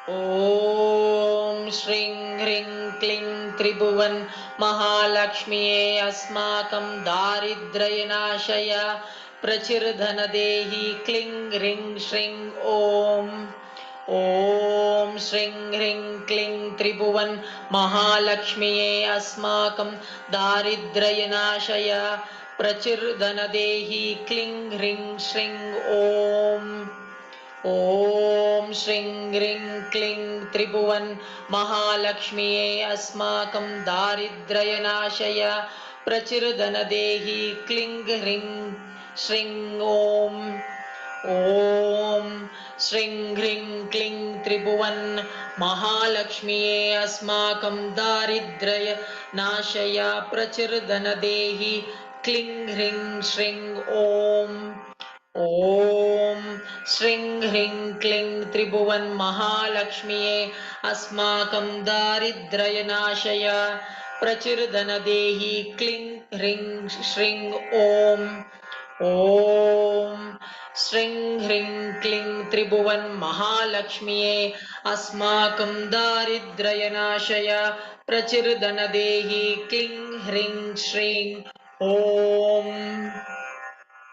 ॐ श्रीं ह्रीं क्लीं त्रिभुवन महालक्ष्म्यै अस्माकं दारिद्र्यनाशय प्रचुरधन देहि क्लीं ह्रीं श्रीं ॐ श्रीं ह्रीं क्लीं त्रिभुवन महालक्ष्म्यै अस्माकं दारिद्र्यनाशय प्रचुरधन देहि क्लीं ह्रीं श्रीं ॐ श्रीं ह्रीं क्लीं त्रिभुवन महालक्ष्म्यै अस्माकं दारिद्र्यनाशय प्रचुरधन देहि क्लीं ह्रीं श्रीं ॐ श्रीं ह्रीं क्लीं त्रिभुवन महालक्ष्म्यै अस्माकं दारिद्र्यनाशय प्रचुरधन देहि क्लीं ह्रीं श्रीं ॐ श्रीं ह्रीं क्लीं त्रिभुवन महालक्ष्म्यै अस्माकं दारिद्र्यनाशय प्रचुरधन देहि क्लीं ह्रीं श्रीं ॐ श्रीं ह्रीं क्लीं त्रिभुवन महालक्ष्म्यै अस्माकं दारिद्र्यनाशय प्रचुरधन देहि क्लीं ह्रीं श्रीं ॐ